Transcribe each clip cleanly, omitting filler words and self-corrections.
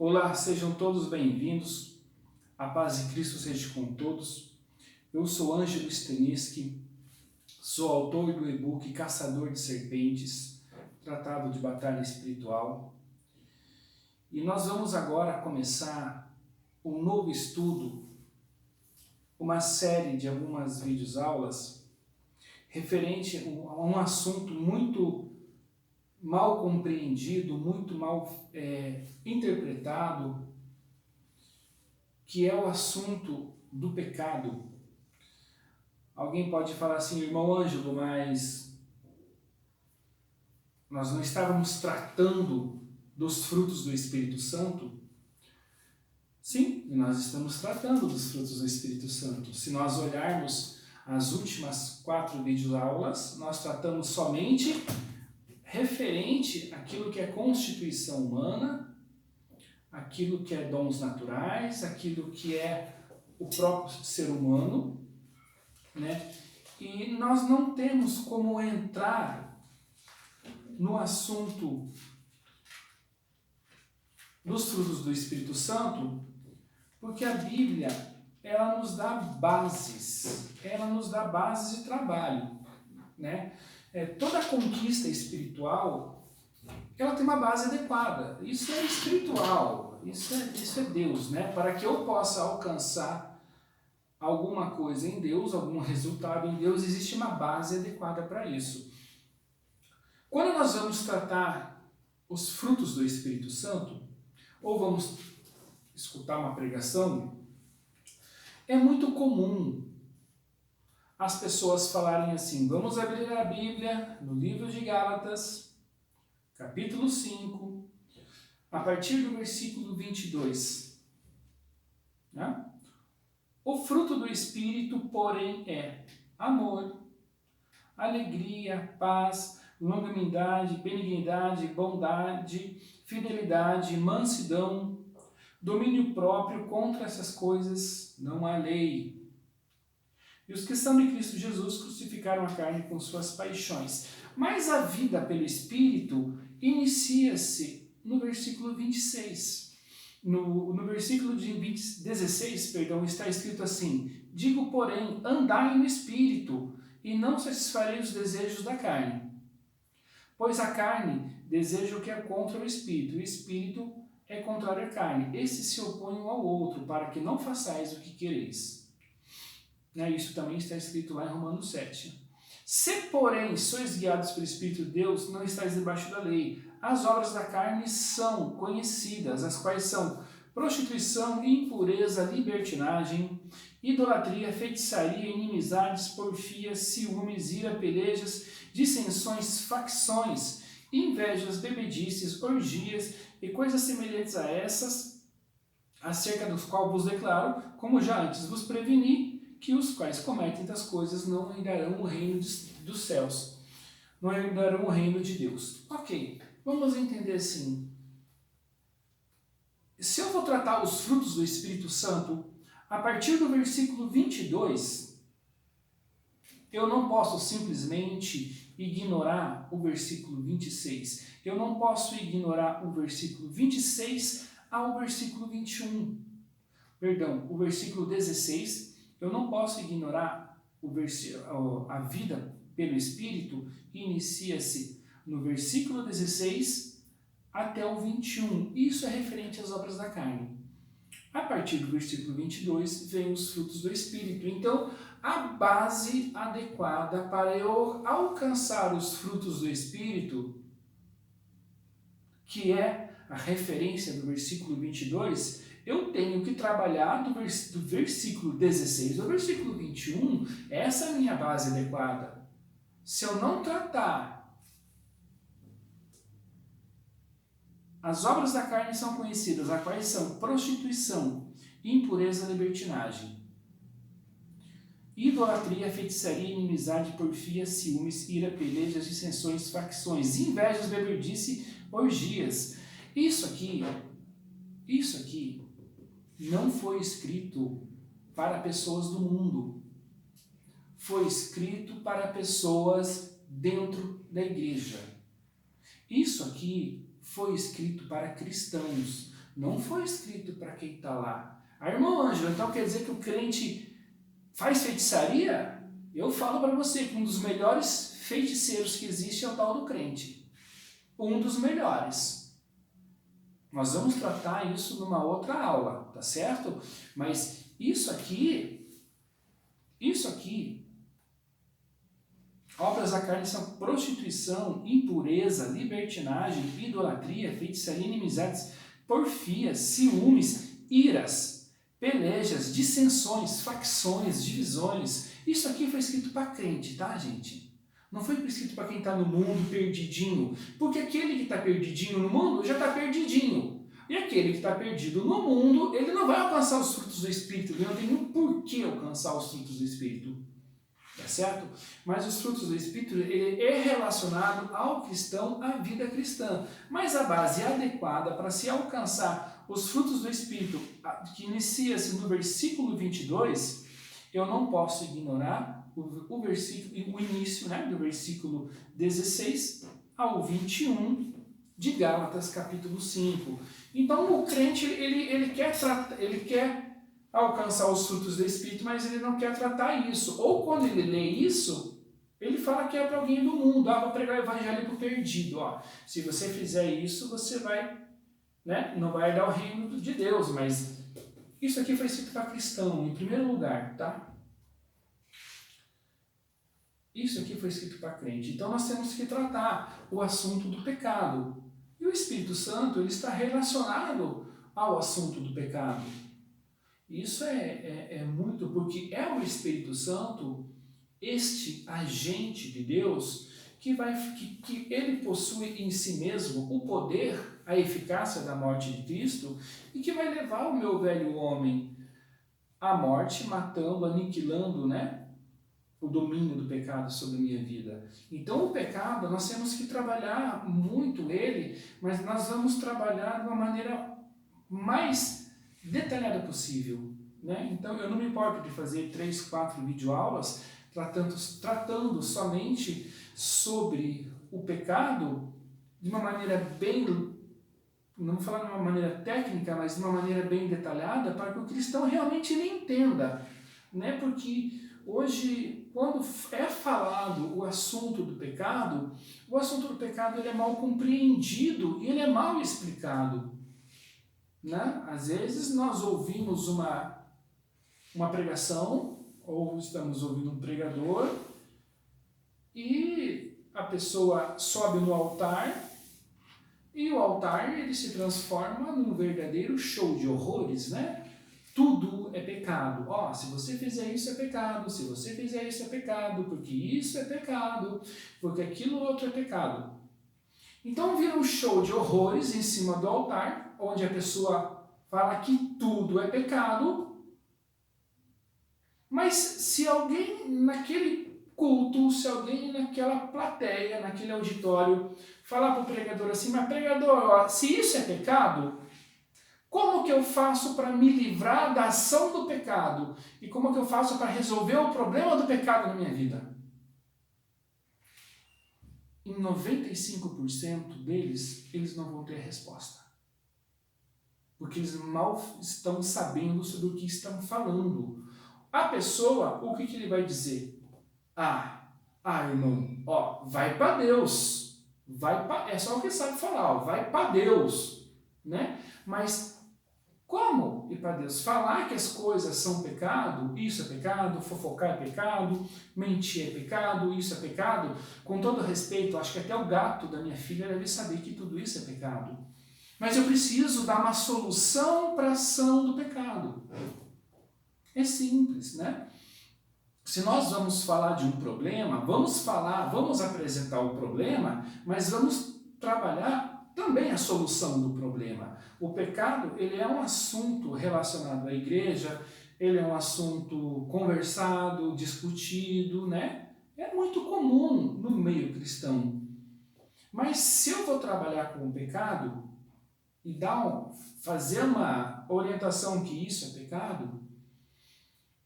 Olá, sejam todos bem-vindos. A paz de Cristo seja com todos. Eu sou Ângelo Steniski, sou autor do e-book Caçador de Serpentes, tratado de batalha espiritual. E nós vamos agora começar um novo estudo, uma série de algumas videoaulas referente a um assunto muito mal compreendido, muito mal interpretado, que é o assunto do pecado. Alguém pode falar assim, irmão Ângelo, mas nós não estávamos tratando dos frutos do Espírito Santo? Sim, nós estamos tratando dos frutos do Espírito Santo. Se nós olharmos as últimas 4 videoaulas, nós tratamos somente referente àquilo que é constituição humana, aquilo que é dons naturais, aquilo que é o próprio ser humano, né? E nós não temos como entrar no assunto dos frutos do Espírito Santo, porque a Bíblia, ela nos dá bases, de trabalho, né? Toda a conquista espiritual, ela tem uma base adequada. Isso é espiritual, isso é Deus, né? Para que eu possa alcançar alguma coisa em Deus, algum resultado em Deus, existe uma base adequada para isso. Quando nós vamos tratar os frutos do Espírito Santo, ou vamos escutar uma pregação, é muito comum as pessoas falarem assim, vamos abrir a Bíblia no livro de Gálatas, capítulo 5, a partir do versículo 22. Né? O fruto do Espírito, porém, é amor, alegria, paz, longanimidade, benignidade, bondade, fidelidade, mansidão, domínio próprio. Contra essas coisas não há lei. E os que são de Cristo Jesus crucificaram a carne com suas paixões. Mas a vida pelo Espírito inicia-se no versículo 26. No versículo 16, está escrito assim, digo, porém, andai no Espírito, e não satisfarei os desejos da carne. Pois a carne deseja o que é contra o Espírito, e o Espírito é contrário à carne. Esses se opõem um ao outro, para que não façais o que quereis. Isso também está escrito lá em Romanos 7. Se, porém, sois guiados pelo Espírito de Deus, não estáis debaixo da lei. As obras da carne são conhecidas, as quais são prostituição, impureza, libertinagem, idolatria, feitiçaria, inimizades, porfias, ciúmes, ira, pelejas, dissensões, facções, invejas, bebedices, orgias e coisas semelhantes a essas, acerca dos quais vos declaro, como já antes vos preveni, que os quais cometem tais coisas não herdarão o reino dos céus, não herdarão o reino de Deus. Ok, vamos entender assim. Se eu vou tratar os frutos do Espírito Santo, a partir do versículo 22, eu não posso simplesmente ignorar o versículo 26. Eu não posso ignorar o versículo 26 ao versículo 21. Perdão, o versículo 16, eu não posso ignorar a vida pelo Espírito, inicia-se no versículo 16 até o 21. Isso é referente às obras da carne. A partir do versículo 22 vem os frutos do Espírito. Então, a base adequada para eu alcançar os frutos do Espírito, que é a referência do versículo 22, eu tenho que trabalhar do versículo 16 ao versículo 21, essa é a minha base adequada. Se eu não tratar, as obras da carne são conhecidas, as quais são prostituição, impureza, libertinagem, idolatria, feitiçaria, inimizade, porfia, ciúmes, ira, pelejas, dissensões, facções, invejas, bebedice, orgias. Isso aqui não foi escrito para pessoas do mundo. Foi escrito para pessoas dentro da igreja. Isso aqui foi escrito para cristãos, não foi escrito para quem está lá. Ah, irmão Ângelo, então quer dizer que o crente faz feitiçaria? Eu falo para você que um dos melhores feiticeiros que existe é o tal do crente. Um dos melhores. Nós vamos tratar isso numa outra aula, tá certo? Mas isso aqui, obras da carne são prostituição, impureza, libertinagem, idolatria, feitiçaria, inimizades, porfias, ciúmes, iras, pelejas, dissensões, facções, divisões. Isso aqui foi escrito para crente, tá, gente? Não foi escrito para quem está no mundo perdidinho, porque aquele que está perdidinho no mundo já está perdidinho. E aquele que está perdido no mundo, ele não vai alcançar os frutos do Espírito, ele não tem nenhum porquê alcançar os frutos do Espírito. Tá certo? Mas os frutos do Espírito, ele é relacionado ao cristão, à vida cristã. Mas a base adequada para se alcançar os frutos do Espírito, que inicia-se no versículo 22, eu não posso ignorar o início, né, do versículo 16 ao 21 de Gálatas, capítulo 5. Então o crente, ele quer alcançar os frutos do Espírito, mas ele não quer tratar isso. Ou quando ele lê isso, ele fala que é para alguém do mundo. Vou pregar o evangelho para o perdido. Se você fizer isso, você vai, né, não vai dar o reino de Deus. Mas isso aqui foi escrito para cristão, em primeiro lugar, tá? Isso aqui foi escrito para crente. Então nós temos que tratar o assunto do pecado. E o Espírito Santo, ele está relacionado ao assunto do pecado. Isso é muito, porque é o Espírito Santo, este agente de Deus, que ele possui em si mesmo o poder, a eficácia da morte de Cristo, e que vai levar o meu velho homem à morte, matando, aniquilando, né, o domínio do pecado sobre a minha vida. Então o pecado, nós temos que trabalhar muito ele, mas nós vamos trabalhar de uma maneira mais detalhada possível, né? Então eu não me importo de fazer 3, 4 videoaulas tratando somente sobre o pecado de uma maneira bem, não vou falar de uma maneira técnica, mas de uma maneira bem detalhada, para que o cristão realmente ele entenda, né? Porque hoje, quando é falado o assunto do pecado ele é mal compreendido e ele é mal explicado. Né? Às vezes nós ouvimos uma pregação, ou estamos ouvindo um pregador, e a pessoa sobe no altar, e o altar ele se transforma num verdadeiro show de horrores, né? Tudo é pecado. Se você fizer isso é pecado, se você fizer isso é pecado, porque isso é pecado, porque aquilo outro é pecado. Então vira um show de horrores em cima do altar, onde a pessoa fala que tudo é pecado, mas se alguém naquele culto, se alguém naquela plateia, naquele auditório, falar para o pregador assim, mas pregador, se isso é pecado, como que eu faço para me livrar da ação do pecado? E como que eu faço para resolver o problema do pecado na minha vida? Em 95% deles, eles não vão ter resposta. Porque eles mal estão sabendo sobre o que estão falando. A pessoa, o que ele vai dizer? Irmão, vai para Deus. É só o que ele sabe falar, vai para Deus. Né? Mas como ir para Deus? Falar que as coisas são pecado, isso é pecado, fofocar é pecado, mentir é pecado, isso é pecado. Com todo respeito, acho que até o gato da minha filha deve saber que tudo isso é pecado. Mas eu preciso dar uma solução para a ação do pecado. É simples, né? Se nós vamos falar de um problema, vamos apresentar o problema, mas vamos trabalhar também a solução do problema. O pecado, ele é um assunto relacionado à igreja, ele é um assunto conversado, discutido, né? É muito comum no meio cristão. Mas se eu vou trabalhar com o pecado e fazer uma orientação que isso é pecado,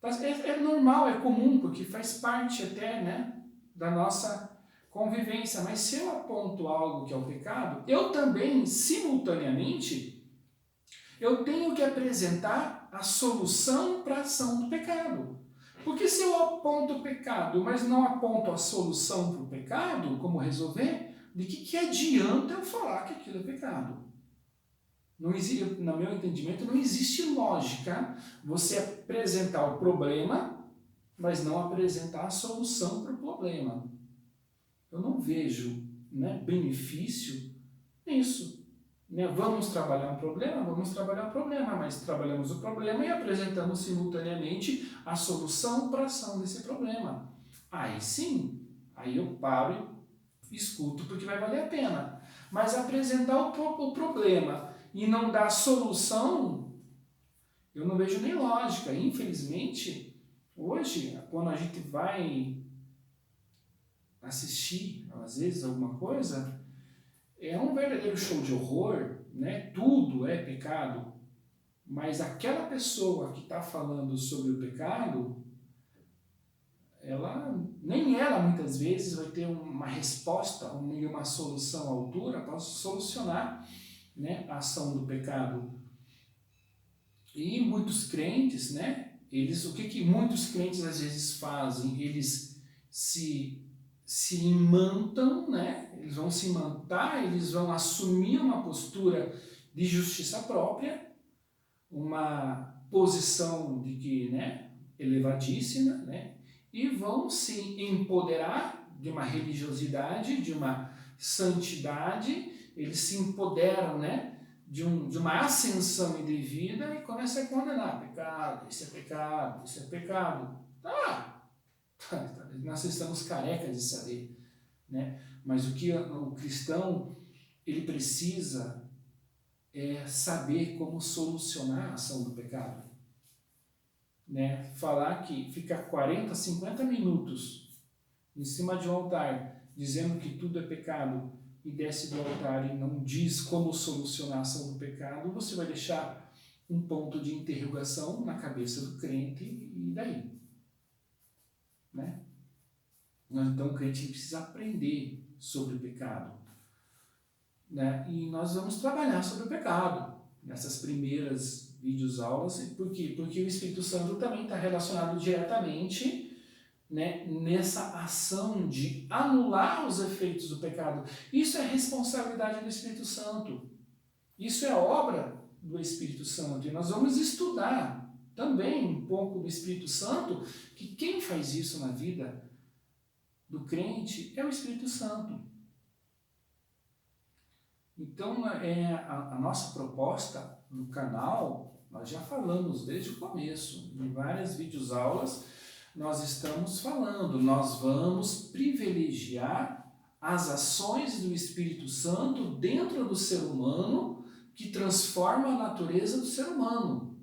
é normal, é comum, porque faz parte até, né, da nossa convivência. Mas se eu aponto algo que é o pecado, eu também, simultaneamente, Eu tenho que apresentar a solução para a ação do pecado. Porque se eu aponto o pecado, mas não aponto a solução para o pecado, como resolver, de que adianta eu falar que aquilo é pecado? Não existe, no meu entendimento, não existe lógica você apresentar o problema, mas não apresentar a solução para o problema. Eu não vejo, né, benefício nisso. Né? Vamos trabalhar um problema, mas trabalhamos o problema e apresentamos simultaneamente a solução para a ação desse problema. Aí sim, aí eu paro e escuto porque vai valer a pena. Mas apresentar o problema e não dar solução, eu não vejo nem lógica. Infelizmente, hoje, quando a gente vai assistir, às vezes, alguma coisa, é um verdadeiro show de horror, né? Tudo é pecado, mas aquela pessoa que está falando sobre o pecado, nem ela muitas vezes vai ter uma resposta, uma solução à altura para solucionar, né, a ação do pecado. E muitos crentes, né, o que muitos crentes às vezes fazem? Eles se imantam, né, eles vão se imantar, eles vão assumir uma postura de justiça própria, uma posição de que, né, elevadíssima, né, e vão se empoderar de uma religiosidade, de uma santidade, eles se empoderam, né, de uma ascensão indevida e começam a condenar. Pecado, isso é pecado, isso é pecado. Nós estamos carecas de saber, né? Mas o que o cristão ele precisa é saber como solucionar a ação do pecado. Né? Falar que fica 40, 50 minutos em cima de um altar dizendo que tudo é pecado e desce do altar e não diz como solucionar a ação do pecado, você vai deixar um ponto de interrogação na cabeça do crente e daí? Né? Então o crente precisa aprender sobre o pecado. Né? E nós vamos trabalhar sobre o pecado nessas primeiras videoaulas. Por quê? Porque o Espírito Santo também está relacionado diretamente, né, nessa ação de anular os efeitos do pecado. Isso é responsabilidade do Espírito Santo. Isso é obra do Espírito Santo. E nós vamos estudar também um pouco do Espírito Santo, que quem faz isso na vida do crente é o Espírito Santo. Então, a nossa proposta no canal, nós já falamos desde o começo, em várias videoaulas, nós estamos falando, nós vamos privilegiar as ações do Espírito Santo dentro do ser humano, que transforma a natureza do ser humano.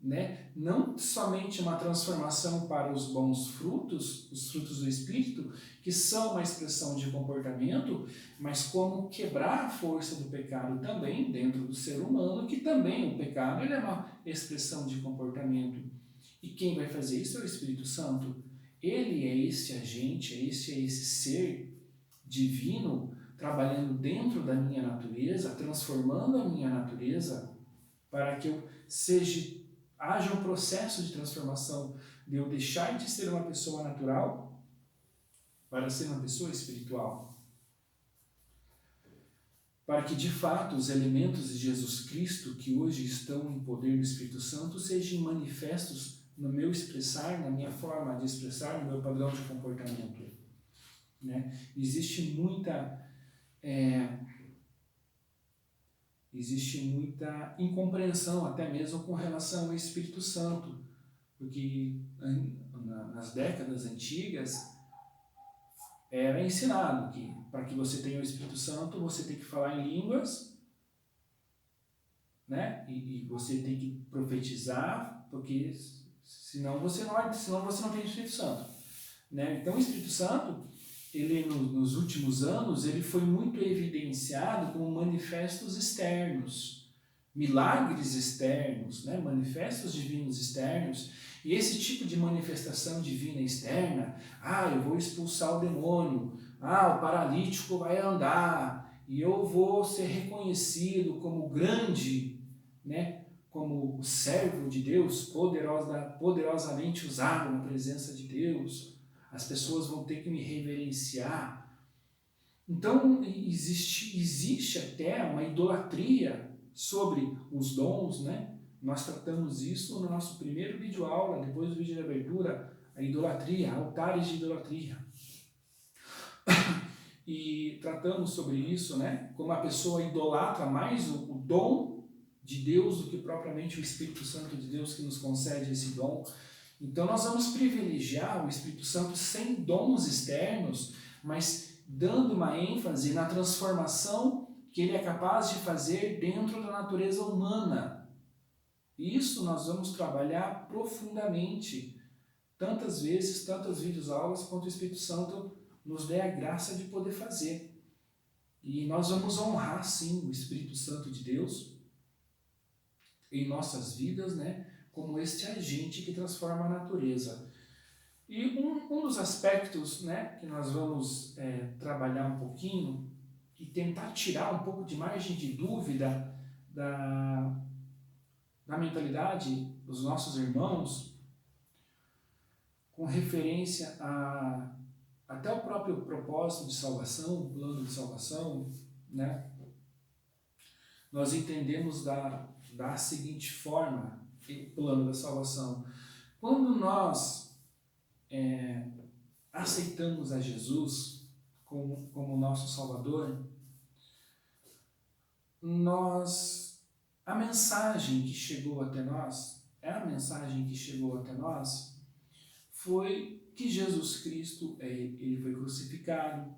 Né? Não somente uma transformação para os bons frutos, os frutos do Espírito, que são uma expressão de comportamento, mas como quebrar a força do pecado também dentro do ser humano, que também o pecado ele é uma expressão de comportamento. E quem vai fazer isso é o Espírito Santo. Ele é esse agente, é esse ser divino trabalhando dentro da minha natureza, transformando a minha natureza para que haja um processo de transformação de eu deixar de ser uma pessoa natural para ser uma pessoa espiritual. Para que, de fato, os elementos de Jesus Cristo que hoje estão em poder do Espírito Santo sejam manifestos no meu expressar, na minha forma de expressar, no meu padrão de comportamento. Né? Existe muita incompreensão até mesmo com relação ao Espírito Santo, porque nas décadas antigas era ensinado que para que você tenha o Espírito Santo você tem que falar em línguas, né? E você tem que profetizar, porque senão você não tem o Espírito Santo, né? Então o Espírito Santo ele nos últimos anos ele foi muito evidenciado como manifestos externos, milagres externos, né? Manifestos divinos externos. E esse tipo de manifestação divina externa, eu vou expulsar o demônio, o paralítico vai andar, e eu vou ser reconhecido como grande, né, como o servo de Deus, poderosamente usado na presença de Deus. As pessoas vão ter que me reverenciar. Então, existe até uma idolatria sobre os dons, né? Nós tratamos isso no nosso primeiro vídeo aula, depois do vídeo de abertura, a idolatria, altares de idolatria. E tratamos sobre isso, né? Como a pessoa idolatra mais o dom de Deus do que propriamente o Espírito Santo de Deus que nos concede esse dom. Então nós vamos privilegiar o Espírito Santo sem dons externos, mas dando uma ênfase na transformação que ele é capaz de fazer dentro da natureza humana. Isso nós vamos trabalhar profundamente, tantas vezes, tantas videoaulas, quanto o Espírito Santo nos dê a graça de poder fazer. E nós vamos honrar, sim, o Espírito Santo de Deus em nossas vidas, né, como este agente que transforma a natureza. E um dos aspectos, né, que nós vamos trabalhar um pouquinho e tentar tirar um pouco de margem de dúvida da mentalidade dos nossos irmãos com referência a até o próprio propósito de salvação, o plano de salvação, né? Nós entendemos da seguinte forma, o plano da salvação. Quando nós aceitamos a Jesus como nosso Salvador, a mensagem que chegou até nós, foi que Jesus Cristo, ele foi crucificado,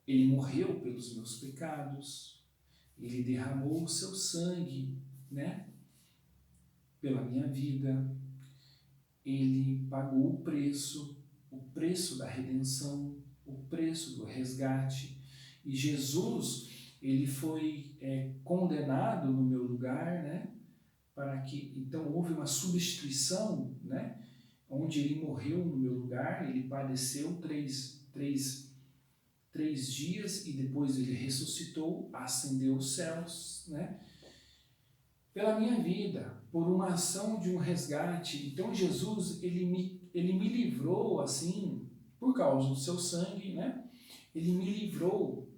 ele morreu pelos meus pecados, ele derramou o seu sangue, né, pela minha vida, ele pagou o preço da redenção, o preço do resgate, e Jesus, ele foi condenado no meu lugar, né, para que, então houve uma substituição, né, onde ele morreu no meu lugar, ele padeceu três dias e depois ele ressuscitou, ascendeu aos céus, né? Pela minha vida, por uma ação de um resgate. Então Jesus, ele me livrou assim, por causa do seu sangue, né? Ele me livrou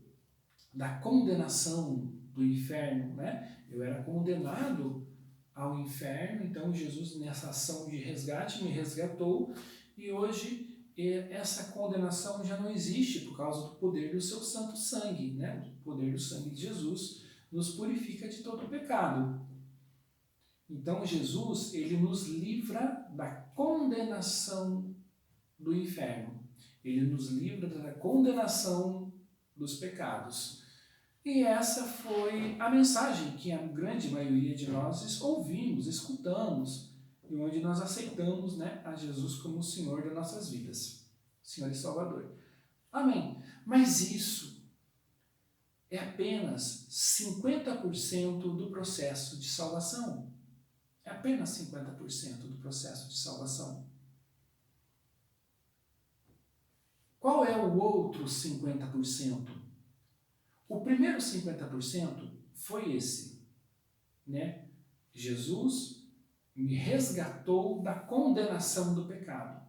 da condenação do inferno, né? Eu era condenado ao inferno, então Jesus nessa ação de resgate me resgatou e hoje essa condenação já não existe por causa do poder do seu santo sangue, né? O poder do sangue de Jesus nos purifica de todo o pecado. Então Jesus, ele nos livra da condenação do inferno. Ele nos livra da condenação dos pecados. E essa foi a mensagem que a grande maioria de nós ouvimos, escutamos, e onde nós aceitamos, né, a Jesus como o Senhor das nossas vidas, Senhor e Salvador. Amém. Mas isso é apenas 50% do processo de salvação. É apenas 50% do processo de salvação. Qual é o outro 50%? O primeiro 50% foi esse, né? Jesus me resgatou da condenação do pecado,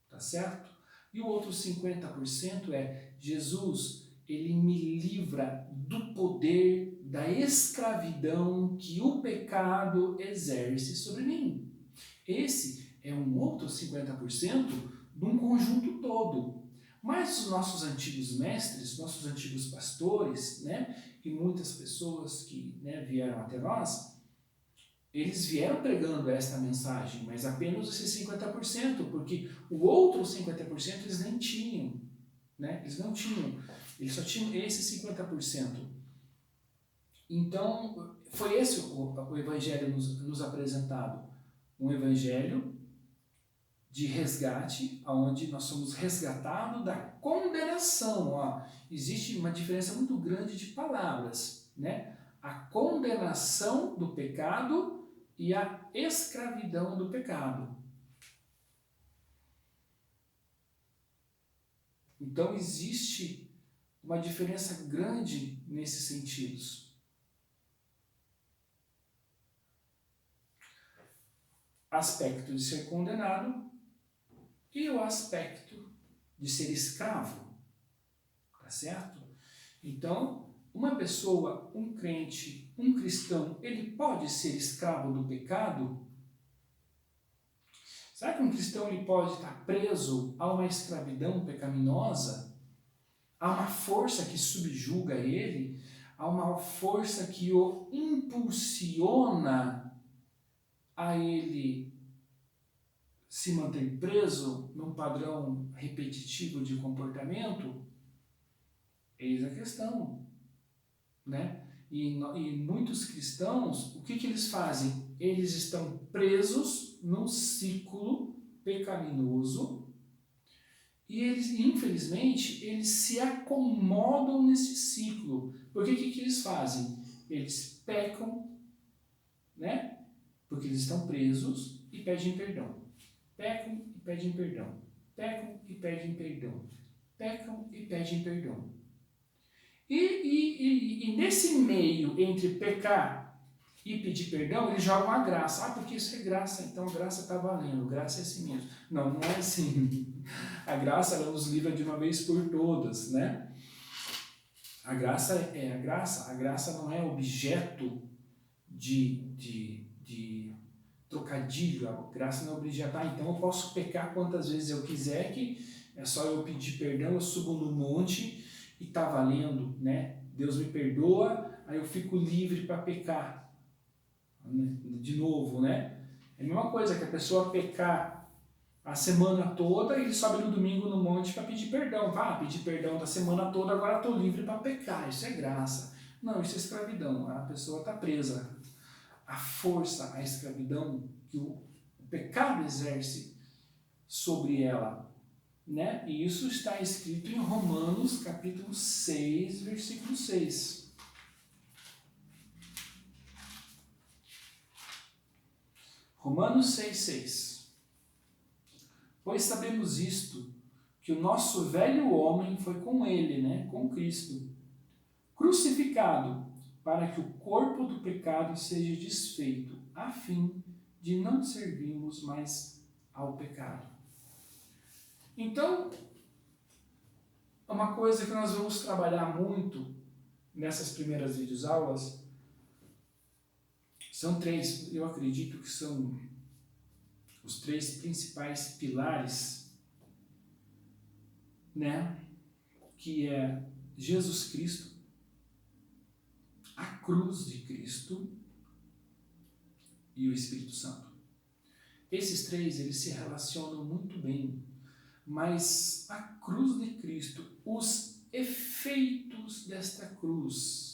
tá certo? E o outro 50% é Jesus, ele me livra do poder da escravidão que o pecado exerce sobre mim. Esse é um outro 50% de um conjunto todo. Mas os nossos antigos mestres, nossos antigos pastores, né, e muitas pessoas que, né, vieram até nós, eles vieram pregando esta mensagem, mas apenas esse 50%, porque o outro 50% eles nem tinham, né, eles não tinham, eles só tinham esse 50%. Então, foi esse o evangelho nos apresentado, um evangelho de resgate, onde nós somos resgatados da condenação. Ó. Existe uma diferença muito grande de palavras, né? A condenação do pecado e a escravidão do pecado. Então existe uma diferença grande nesses sentidos. aspecto de ser condenado e o aspecto de ser escravo, tá certo? Então, uma pessoa, um crente, um cristão, ele pode ser escravo do pecado? Será que um cristão ele pode estar preso a uma escravidão pecaminosa? A uma força que subjuga ele? A uma força que o impulsiona a ele se manter preso num padrão repetitivo de comportamento? Eis a questão, né? E muitos cristãos, o que eles fazem? Eles estão presos num ciclo pecaminoso e eles, infelizmente, eles se acomodam nesse ciclo. Porque o que eles fazem? Eles pecam, né? Porque eles estão presos e pedem perdão. Pecam e pedem perdão. Pecam e pedem perdão. Pecam e pedem perdão. E nesse meio entre pecar e pedir perdão, eles jogam a graça. Ah, porque isso é graça, então a graça está valendo, graça é assim mesmo. Não, não é assim. A graça, ela nos livra de uma vez por todas, né? A graça é a graça não é objeto de trocadilho, a graça não é objeto, então eu posso pecar quantas vezes eu quiser, que é só eu pedir perdão, eu subo no monte e tá valendo, né? Deus me perdoa, aí eu fico livre para pecar, de novo, né? É a mesma coisa que a pessoa pecar a semana toda e ele sobe no domingo no monte para pedir perdão. Pedir perdão da semana toda, agora estou livre para pecar, isso é graça. Não, isso é escravidão, a pessoa está presa. A força, a escravidão que o pecado exerce sobre ela, né? E isso está escrito em Romanos capítulo 6, versículo 6. Romanos 6, 6. Pois sabemos isto, que o nosso velho homem foi com ele, né? Com Cristo, crucificado, para que o corpo do pecado seja desfeito, a fim de não servirmos mais ao pecado. Então, uma coisa que nós vamos trabalhar muito nessas primeiras videoaulas são três, eu acredito que são os três principais pilares, né? Que é Jesus Cristo, a cruz de Cristo e o Espírito Santo. Esses três, eles se relacionam muito bem, mas a cruz de Cristo, os efeitos desta cruz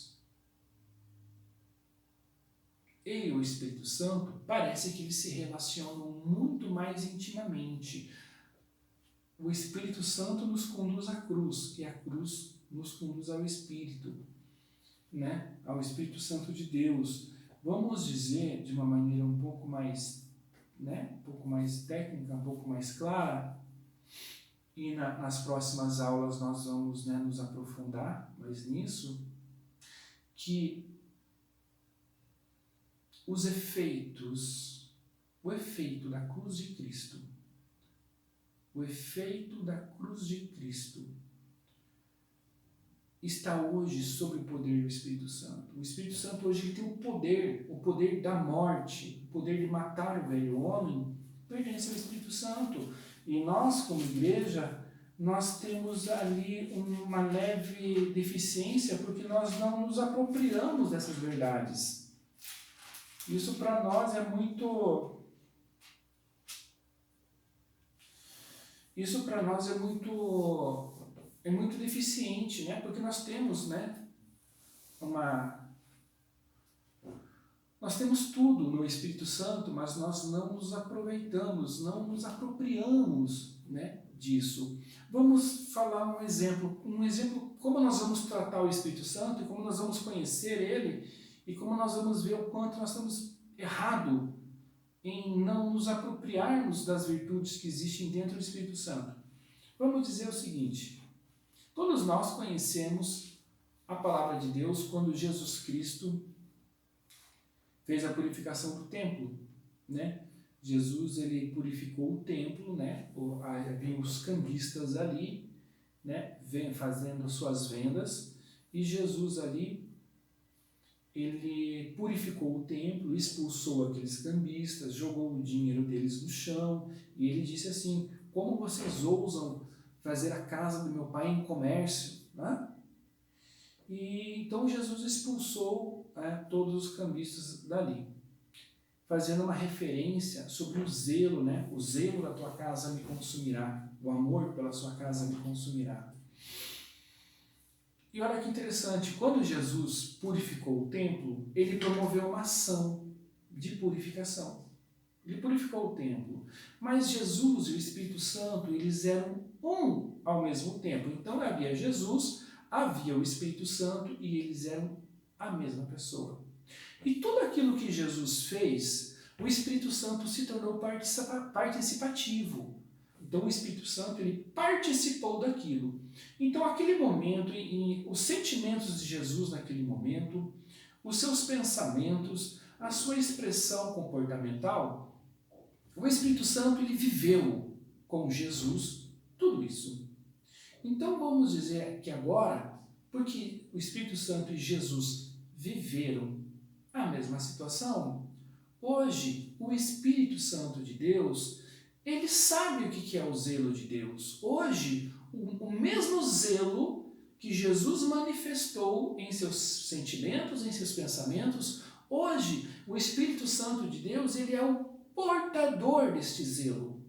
e o Espírito Santo, parece que eles se relacionam muito mais intimamente. O Espírito Santo nos conduz à cruz e a cruz nos conduz ao Espírito, né? Ao Espírito Santo de Deus. Vamos dizer de uma maneira um pouco mais, né? Um pouco mais técnica, um pouco mais clara, e nas próximas aulas nós vamos, né, nos aprofundar mais nisso, que os efeitos, o efeito da cruz de Cristo, o efeito da cruz de Cristo está hoje sob o poder do Espírito Santo. O Espírito Santo hoje tem o poder da morte, o poder de matar o velho homem, pertence ao Espírito Santo. E nós, como igreja, nós temos ali uma leve deficiência porque nós não nos apropriamos dessas verdades. Isso para nós é muito... É muito deficiente, né? Porque nós temos, né, nós temos tudo no Espírito Santo, mas nós não nos aproveitamos, não nos apropriamos, né, disso. Vamos falar um exemplo como nós vamos tratar o Espírito Santo e como nós vamos conhecer ele e como nós vamos ver o quanto nós estamos errado em não nos apropriarmos das virtudes que existem dentro do Espírito Santo. Vamos dizer o seguinte: todos nós conhecemos a palavra de Deus quando Jesus Cristo fez a purificação do templo, né? Jesus, ele purificou o templo, né? Havia os cambistas ali, né? Vem fazendo suas vendas, e Jesus ali, ele purificou o templo, expulsou aqueles cambistas, jogou o dinheiro deles no chão, e ele disse assim: como vocês ousam fazer a casa do meu pai em comércio, né? E então Jesus expulsou todos os cambistas dali, fazendo uma referência sobre o zelo, né? O zelo da tua casa me consumirá, o amor pela sua casa me consumirá. E olha que interessante, quando Jesus purificou o templo, ele promoveu uma ação de purificação. Ele purificou o templo, mas Jesus e o Espírito Santo, eles eram um ao mesmo tempo. Então havia Jesus, havia o Espírito Santo e eles eram a mesma pessoa. E tudo aquilo que Jesus fez, o Espírito Santo se tornou participativo. Então o Espírito Santo, ele participou daquilo. Então aquele momento, os sentimentos de Jesus naquele momento, os seus pensamentos, a sua expressão comportamental, o Espírito Santo, ele viveu com Jesus tudo isso. Então vamos dizer que agora, porque o Espírito Santo e Jesus viveram a mesma situação, hoje o Espírito Santo de Deus, ele sabe o que é o zelo de Deus. Hoje, o mesmo zelo que Jesus manifestou em seus sentimentos, em seus pensamentos, hoje o Espírito Santo de Deus, ele é o portador deste zelo.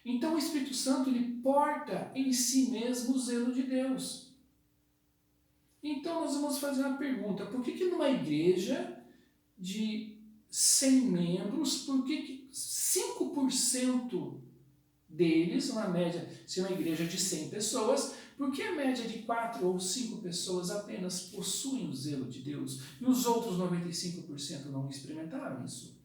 Então o Espírito Santo, ele porta em si mesmo o zelo de Deus. Então nós vamos fazer uma pergunta: por que numa igreja de 100 membros, por que 5% deles, uma média, se uma igreja de 100 pessoas, por que a média de 4 ou 5 pessoas apenas possuem o zelo de Deus e os outros 95% não experimentaram isso?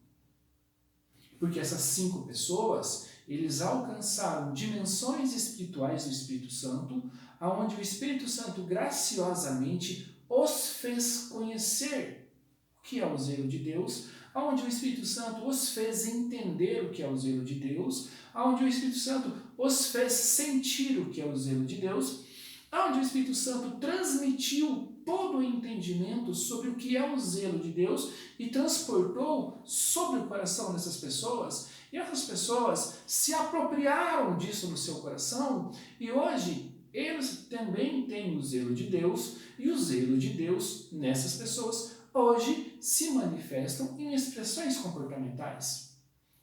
Porque essas 5 pessoas, eles alcançaram dimensões espirituais do Espírito Santo, aonde o Espírito Santo graciosamente os fez conhecer o que é o zelo de Deus, aonde o Espírito Santo os fez entender o que é o zelo de Deus, aonde o Espírito Santo os fez sentir o que é o zelo de Deus, aonde o Espírito Santo transmitiu todo o entendimento sobre o que é o zelo de Deus e transportou sobre o coração dessas pessoas, e essas pessoas se apropriaram disso no seu coração, e hoje eles também têm o zelo de Deus, e o zelo de Deus nessas pessoas hoje se manifestam em expressões comportamentais.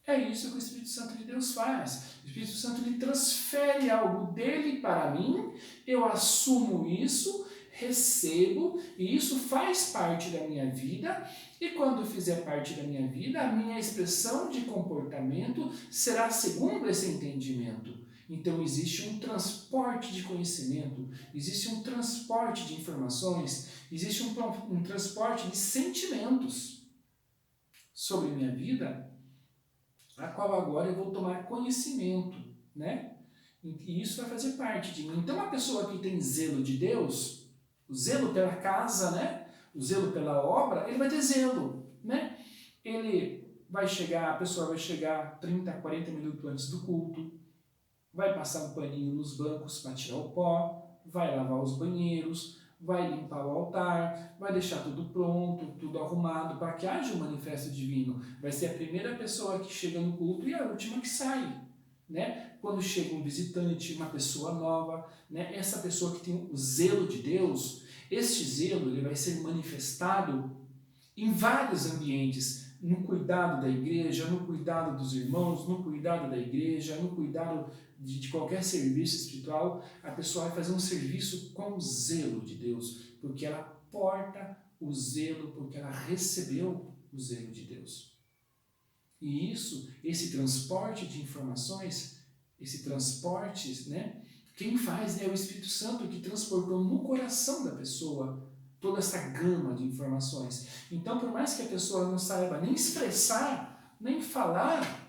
É isso que o Espírito Santo de Deus faz. O Espírito Santo, ele transfere algo dele para mim, eu assumo isso, recebo, e isso faz parte da minha vida, e quando fizer parte da minha vida, a minha expressão de comportamento será segundo esse entendimento. Então existe um transporte de conhecimento, existe um transporte de informações, existe um transporte de sentimentos sobre minha vida, a qual agora eu vou tomar conhecimento, né? E isso vai fazer parte de mim. Então, uma pessoa que tem zelo de Deus, o zelo pela casa, né? O zelo pela obra, ele vai ter zelo, né? A pessoa vai chegar 30, 40 minutos antes do culto, vai passar um paninho nos bancos para tirar o pó, vai lavar os banheiros, vai limpar o altar, vai deixar tudo pronto, tudo arrumado, para que haja um manifesto divino. Vai ser a primeira pessoa que chega no culto e a última que sai, né? Quando chega um visitante, uma pessoa nova, né? Essa pessoa que tem o zelo de Deus, este zelo, ele vai ser manifestado em vários ambientes, no cuidado da igreja, no cuidado dos irmãos, no cuidado da igreja, no cuidado de qualquer serviço espiritual. A pessoa vai fazer um serviço com o zelo de Deus, porque ela porta o zelo, porque ela recebeu o zelo de Deus. E isso, esse transporte de informações, esse transporte, né? Quem faz é o Espírito Santo, que transportou no coração da pessoa toda essa gama de informações. Então, por mais que a pessoa não saiba nem expressar, nem falar,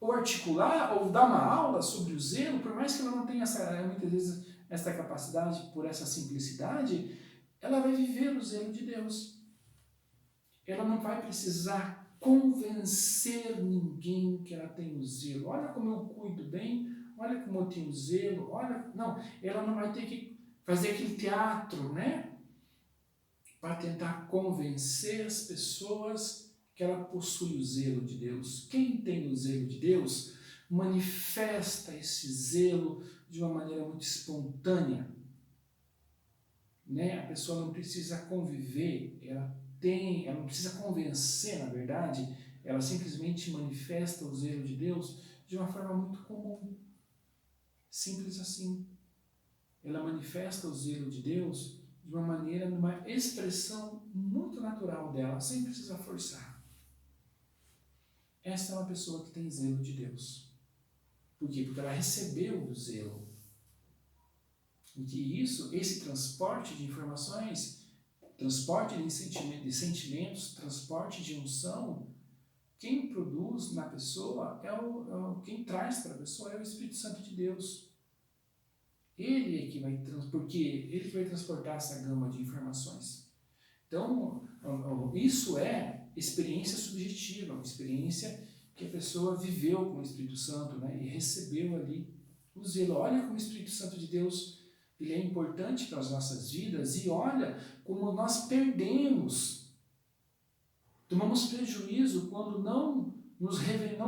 ou articular, ou dar uma aula sobre o zelo, por mais que ela não tenha muitas vezes essa capacidade, por essa simplicidade, ela vai viver o zelo de Deus. Ela não vai precisar convencer ninguém que ela tem o zelo. Olha como eu cuido bem, olha como eu tenho zelo, olha... Não, ela não vai ter que fazer aquele teatro, né? Para tentar convencer as pessoas que ela possui o zelo de Deus. Quem tem o zelo de Deus manifesta esse zelo de uma maneira muito espontânea. Né? A pessoa não precisa conviver, ela não precisa convencer, na verdade, ela simplesmente manifesta o zelo de Deus de uma forma muito comum. Simples assim. Ela manifesta o zelo de Deus de uma maneira, numa expressão muito natural dela, sem precisar forçar. Esta é uma pessoa que tem zelo de Deus. Por quê? Porque ela recebeu o zelo. E que esse transporte de informações, transporte de sentimentos, transporte de unção, quem produz na pessoa, quem traz para a pessoa é o Espírito Santo de Deus. Ele é que vai, porque ele que vai transportar essa gama de informações. Então, isso é experiência subjetiva, uma experiência que a pessoa viveu com o Espírito Santo, né, e recebeu ali o zelo. Olha como o Espírito Santo de Deus ele é importante para as nossas vidas e olha como nós tomamos prejuízo quando não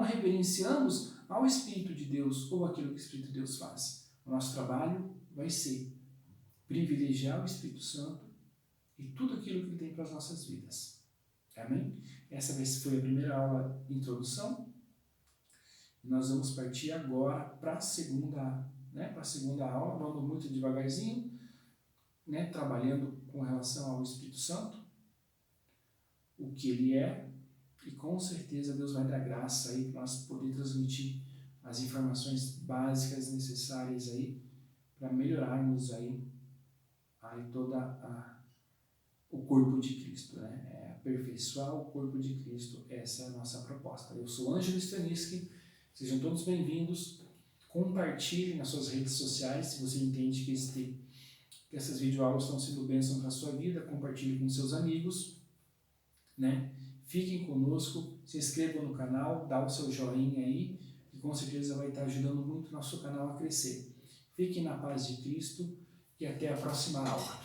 reverenciamos ao Espírito de Deus ou aquilo que o Espírito de Deus faz. O nosso trabalho vai ser privilegiar o Espírito Santo e tudo aquilo que ele tem para as nossas vidas. Amém? Essa foi a primeira aula de introdução. Nós vamos partir agora para a segunda aula, vamos muito devagarzinho, né, trabalhando com relação ao Espírito Santo, o que ele é, e com certeza Deus vai dar graça aí para nós poder transmitir as informações básicas necessárias aí para melhorarmos aí o corpo de Cristo, né? Aperfeiçoar o corpo de Cristo, essa é a nossa proposta. Eu sou Ângelo Staniski, sejam todos bem-vindos. Compartilhe nas suas redes sociais, se você entende que essas videoaulas estão sendo bênção para a sua vida, compartilhe com seus amigos, né? Fiquem conosco, se inscrevam no canal, dá o seu joinha aí, que com certeza vai estar ajudando muito o nosso canal a crescer. Fiquem na paz de Cristo e até a próxima aula.